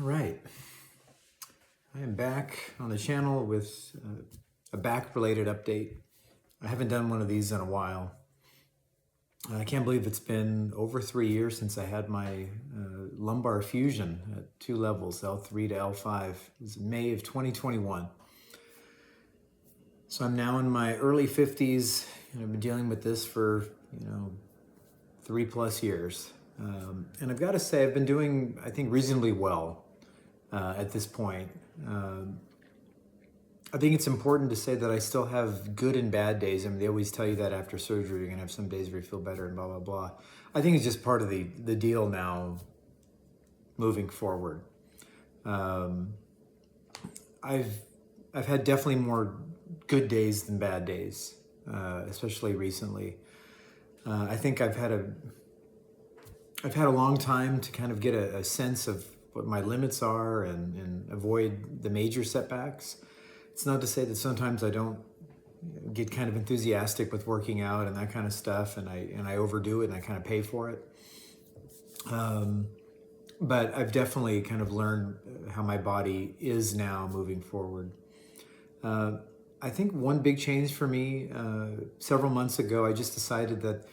All right, I am back on the channel with a back-related update. I haven't done one of these in a while. I can't believe it's been over 3 years since I had my lumbar fusion at 2 levels, L3 to L5. It was May of 2021. So I'm now in my early 50s, and I've been dealing with this for, 3+ years. And I've got to say, I've been doing, I think, reasonably well at this point. I think it's important to say that I still have good and bad days. I mean, they always tell you that after surgery, you're gonna have some days where you feel better and blah, blah, blah. I think it's just part of the deal now moving forward. I've had definitely more good days than bad days, especially recently. I think I've had a long time to kind of get a sense of what my limits are and avoid the major setbacks. It's not to say that sometimes I don't get kind of enthusiastic with working out and that kind of stuff, and I overdo it and I kind of pay for it. But I've definitely kind of learned how my body is now moving forward. I think one big change for me, several months ago, I just decided that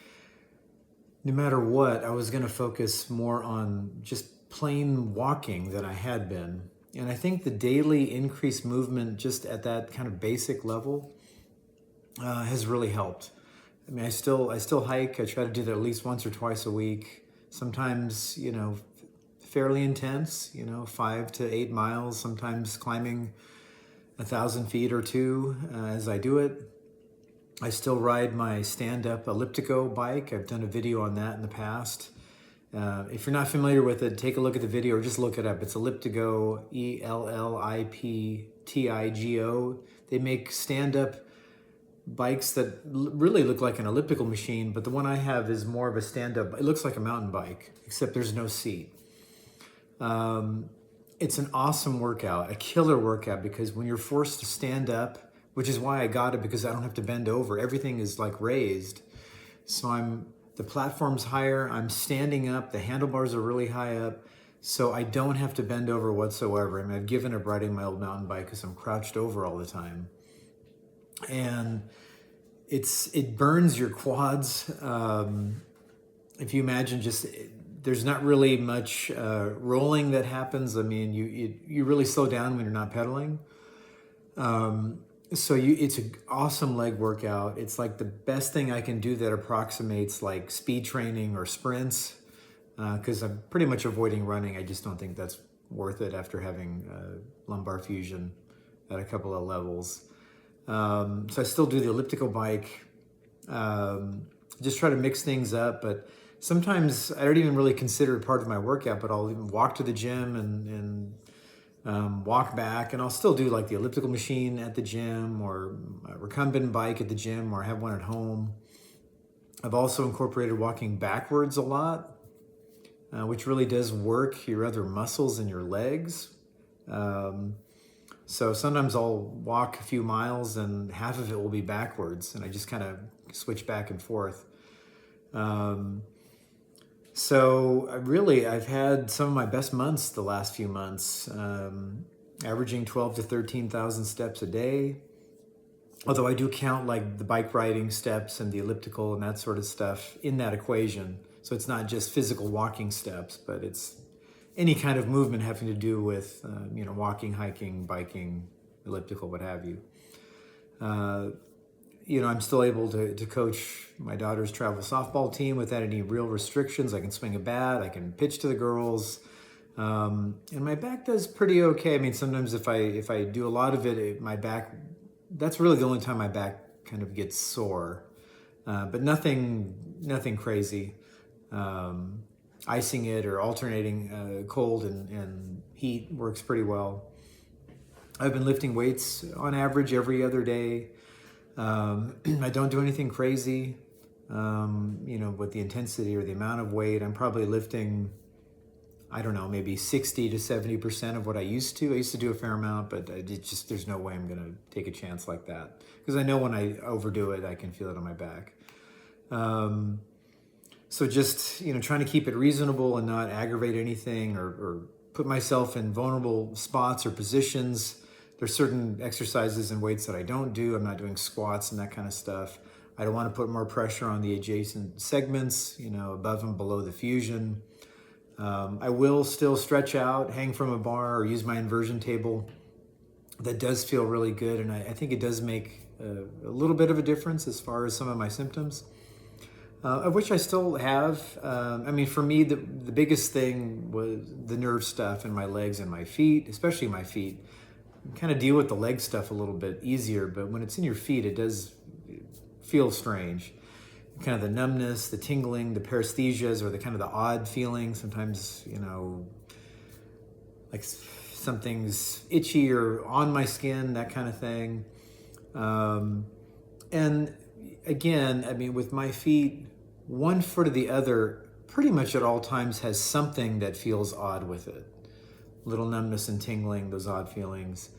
no matter what, I was going to focus more on just plain walking than I had been. And I think the daily increased movement just at that kind of basic level has really helped. I mean, I still hike. I try to do that at least once or twice a week. Sometimes, fairly intense, 5 to 8 miles, sometimes climbing 1,000 feet or two as I do it. I still ride my stand-up Elliptigo bike. I've done a video on that in the past. If you're not familiar with it, take a look at the video or just look it up. It's Elliptigo, Elliptigo. They make stand-up bikes that really look like an elliptical machine, but the one I have is more of a stand-up. It looks like a mountain bike, except there's no seat. It's an awesome workout, a killer workout, because when you're forced to stand up, which is why I got it, because I don't have to bend over. Everything is like raised. So the platform's higher, I'm standing up, the handlebars are really high up, so I don't have to bend over whatsoever. I mean, I've given up riding my old mountain bike because I'm crouched over all the time. And it burns your quads. If you imagine there's not really much rolling that happens. I mean, you really slow down when you're not pedaling. So it's an awesome leg workout. It's like the best thing I can do that approximates like speed training or sprints, because I'm pretty much avoiding running. I just don't think that's worth it after having lumbar fusion at a couple of levels. So I still do the elliptical bike, just try to mix things up, but sometimes I don't even really consider it part of my workout, but I'll even walk to the gym and walk back, and I'll still do like the elliptical machine at the gym or a recumbent bike at the gym, or have one at home. I've also incorporated walking backwards a lot, which really does work your other muscles in your legs. So sometimes I'll walk a few miles and half of it will be backwards, and I just kind of switch back and forth. So I've had some of my best months the last few months, averaging 12 to 13,000 steps a day. Although I do count like the bike riding steps and the elliptical and that sort of stuff in that equation. So it's not just physical walking steps, but it's any kind of movement having to do with, walking, hiking, biking, elliptical, what have you. I'm still able to coach my daughter's travel softball team without any real restrictions. I can swing a bat, I can pitch to the girls, and my back does pretty okay. I mean, sometimes if I do a lot of it, my back, that's really the only time my back kind of gets sore, but nothing crazy. Icing it or alternating cold and heat works pretty well. I've been lifting weights on average every other day. I don't do anything crazy, with the intensity or the amount of weight. I'm probably lifting, I don't know, maybe 60 to 70% of what I used to. I used to do a fair amount, but there's no way I'm going to take a chance like that. Because I know when I overdo it, I can feel it on my back. So just, trying to keep it reasonable and not aggravate anything or put myself in vulnerable spots or positions. There's certain exercises and weights that I don't do. I'm not doing squats and that kind of stuff. I don't want to put more pressure on the adjacent segments, above and below the fusion. I will still stretch out, hang from a bar, or use my inversion table. That does feel really good, and I think it does make a little bit of a difference as far as some of my symptoms, of which I still have. For me, the biggest thing was the nerve stuff in my legs and my feet, especially my feet. You kind of deal with the leg stuff a little bit easier, but when it's in your feet, it does feel strange. Kind of the numbness, the tingling, the paresthesias, or the kind of the odd feeling. Sometimes, like something's itchy or on my skin, that kind of thing. And again, with my feet, one foot or the other, pretty much at all times has something that feels odd with it. Little numbness and tingling, those odd feelings.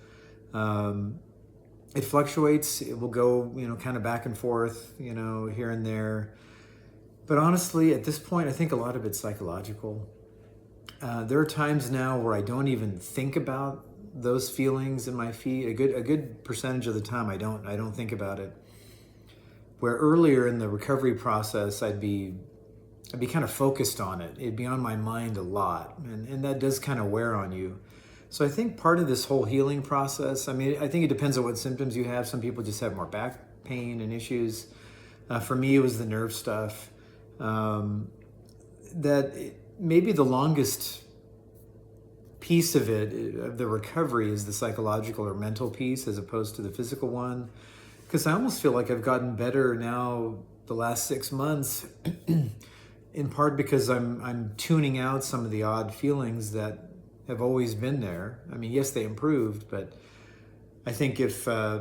It fluctuates. It will go, kind of back and forth, here and there. But honestly, at this point, I think a lot of it's psychological. There are times now where I don't even think about those feelings in my feet. A good percentage of the time, I don't think about it. Where earlier in the recovery process, I'd be kind of focused on it. It'd be on my mind a lot, and that does kind of wear on you. So I think part of this whole healing process, I think it depends on what symptoms you have. Some people just have more back pain and issues. For me, it was the nerve stuff. Maybe the longest piece of it, of the recovery, is the psychological or mental piece as opposed to the physical one. Because I almost feel like I've gotten better now the last 6 months, in part because I'm tuning out some of the odd feelings that have always been there. Yes, they improved, but I think if I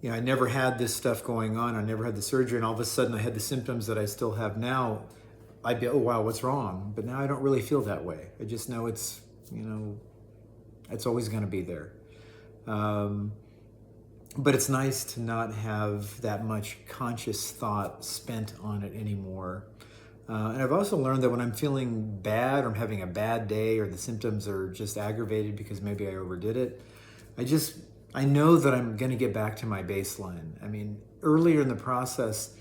never had this stuff going on, I never had the surgery, and all of a sudden I had the symptoms that I still have now, I'd be, oh wow, what's wrong? But now I don't really feel that way. I just know it's always going to be there. But it's nice to not have that much conscious thought spent on it anymore. And I've also learned that when I'm feeling bad, or I'm having a bad day, or the symptoms are just aggravated because maybe I overdid it, I know that I'm going to get back to my baseline. Earlier in the process,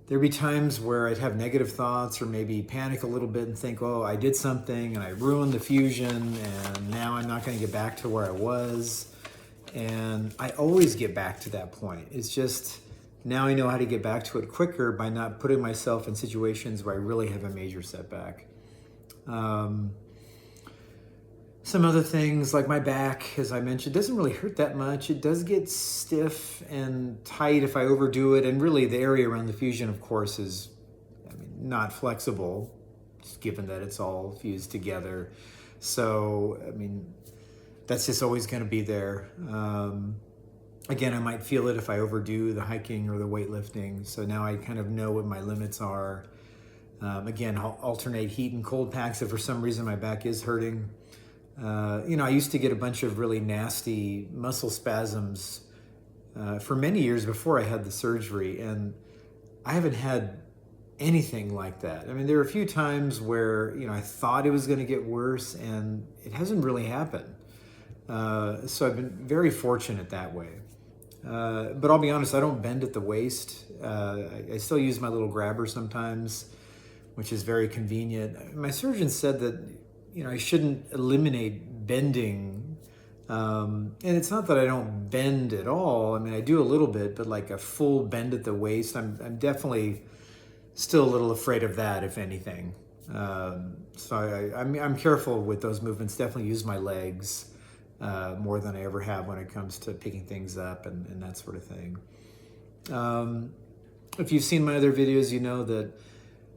there'd be times where I'd have negative thoughts or maybe panic a little bit and think, oh, I did something and I ruined the fusion and now I'm not going to get back to where I was. And I always get back to that point. It's just now I know how to get back to it quicker by not putting myself in situations where I really have a major setback. Some other things like my back, as I mentioned, doesn't really hurt that much. It does get stiff and tight if I overdo it. And really the area around the fusion, of course, is not flexible, just given that it's all fused together. So, that's just always going to be there. Again, I might feel it if I overdo the hiking or the weightlifting. So now I kind of know what my limits are. Again, I'll alternate heat and cold packs if for some reason my back is hurting. I used to get a bunch of really nasty muscle spasms for many years before I had the surgery, and I haven't had anything like that. There were a few times where, I thought it was going to get worse, and it hasn't really happened. So I've been very fortunate that way. But I'll be honest, I don't bend at the waist. I still use my little grabber sometimes, which is very convenient. My surgeon said that I shouldn't eliminate bending. And it's not that I don't bend at all. I do a little bit, but like a full bend at the waist, I'm definitely still a little afraid of that, if anything. So I'm careful with those movements. Definitely use my legs more than I ever have when it comes to picking things up and that sort of thing. If you've seen my other videos, you know that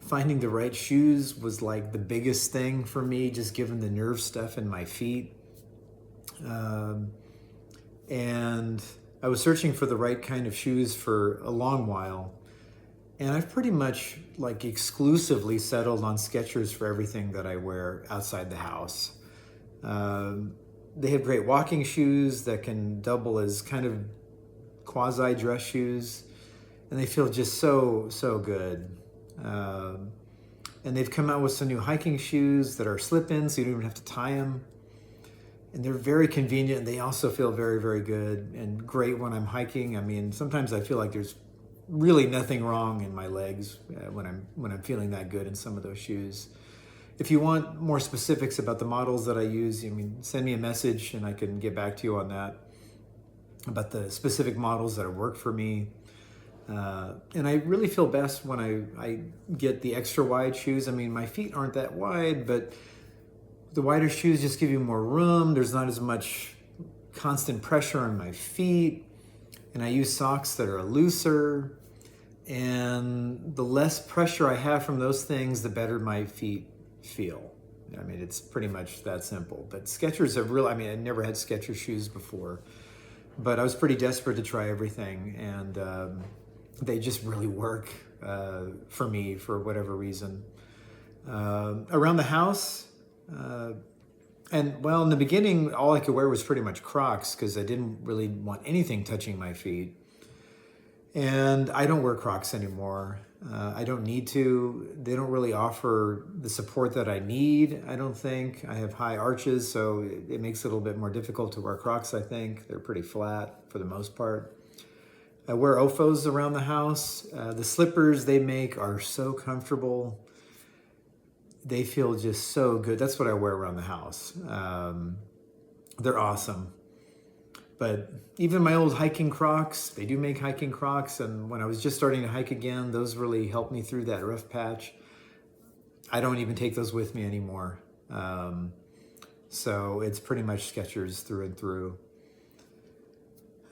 finding the right shoes was like the biggest thing for me, just given the nerve stuff in my feet. And I was searching for the right kind of shoes for a long while. And I've pretty much exclusively settled on Skechers for everything that I wear outside the house. They have great walking shoes that can double as kind of quasi dress shoes. And they feel just so good. And they've come out with some new hiking shoes that are slip-ins, so you don't even have to tie them. And they're very convenient. And they also feel very, very good and great when I'm hiking. I mean, sometimes I feel like there's really nothing wrong in my legs when I'm feeling that good in some of those shoes. If you want more specifics about the models that I use, I mean, send me a message and I can get back to you on that, about the specific models that have worked for me. And I really feel best when I get the extra wide shoes. I mean, my feet aren't that wide, but the wider shoes just give you more room. There's not as much constant pressure on my feet. And I use socks that are looser. And the less pressure I have from those things, the better my feet feel. I mean, it's pretty much that simple. But Skechers have really, I mean, I never had Skechers shoes before, but I was pretty desperate to try everything. And they just really work for me for whatever reason. Around the house, and well, in the beginning, all I could wear was pretty much Crocs because I didn't really want anything touching my feet. And I don't wear Crocs anymore. I don't need to. They don't really offer the support that I need, I don't think. I have high arches, so it makes it a little bit more difficult to wear Crocs, I think. They're pretty flat for the most part. I wear OFOs around the house. The slippers they make are so comfortable. They feel just so good. That's what I wear around the house. They're awesome. But even my old hiking Crocs, they do make hiking Crocs. And when I was just starting to hike again, those really helped me through that rough patch. I don't even take those with me anymore. So it's pretty much Skechers through and through.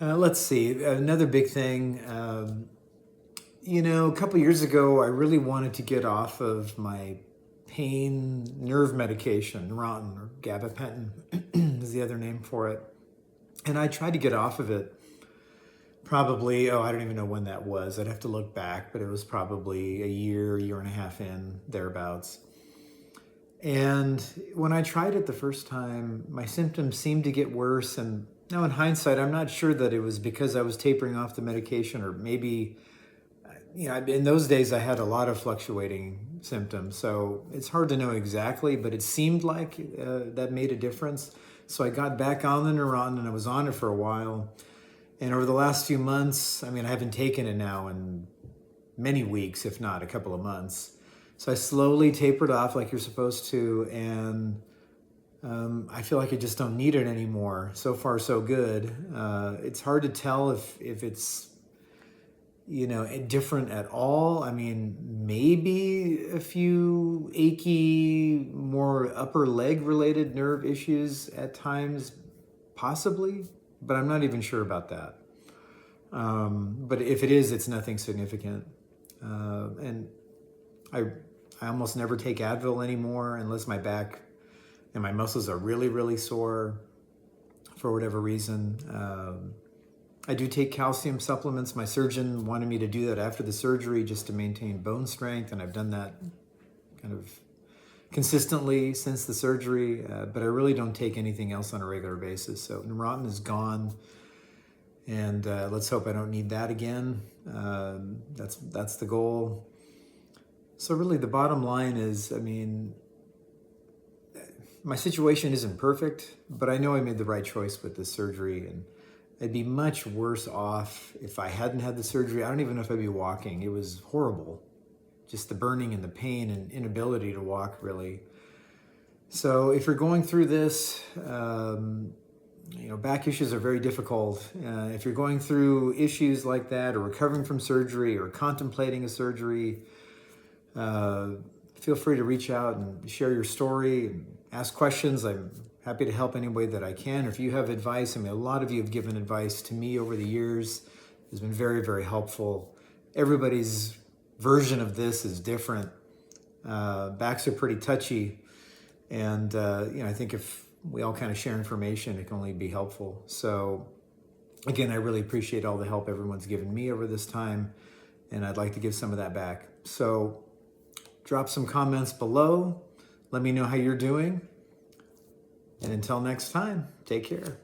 Let's see, another big thing. You know, a couple years ago, I really wanted to get off of my pain nerve medication, Neurontin, or gabapentin is the other name for it. And I tried to get off of it probably, I don't even know when that was. I'd have to look back, but it was probably a year and a half in, thereabouts. And when I tried it the first time, my symptoms seemed to get worse. And now in hindsight, I'm not sure that it was because I was tapering off the medication, or maybe, you know, in those days I had a lot of fluctuating symptoms. So it's hard to know exactly, but it seemed like that made a difference. So I got back on the Neurontin and I was on it for a while. And over the last few months, I mean, I haven't taken it now in many weeks, if not a couple of months. So I slowly tapered off like you're supposed to, and I feel like I just don't need it anymore. So far, so good. It's hard to tell if it's, you know, different at all. I mean, maybe a few achy, more upper leg related nerve issues at times, possibly, but I'm not even sure about that. But if it is, it's nothing significant. And I almost never take Advil anymore unless my back and my muscles are really, really sore for whatever reason. I do take calcium supplements. My surgeon wanted me to do that after the surgery just to maintain bone strength, and I've done that kind of consistently since the surgery, but I really don't take anything else on a regular basis. So Neurontin is gone, and let's hope I don't need that again. That's the goal. So really the bottom line is, I mean, my situation isn't perfect, but I know I made the right choice with this surgery, and I'd be much worse off if I hadn't had the surgery. I don't even know if I'd be walking. It was horrible. Just the burning and the pain and inability to walk, really. So if you're going through this, you know, back issues are very difficult. If you're going through issues like that, or recovering from surgery, or contemplating a surgery, feel free to reach out and share your story and ask questions. I'm happy to help any way that I can. If you have advice, I mean, a lot of you have given advice to me over the years. It's been very, very helpful. Everybody's version of this is different. Backs are pretty touchy. And, you know, I think if we all kind of share information, it can only be helpful. So again, I really appreciate all the help everyone's given me over this time, and I'd like to give some of that back. So drop some comments below. Let me know how you're doing. And until next time, take care.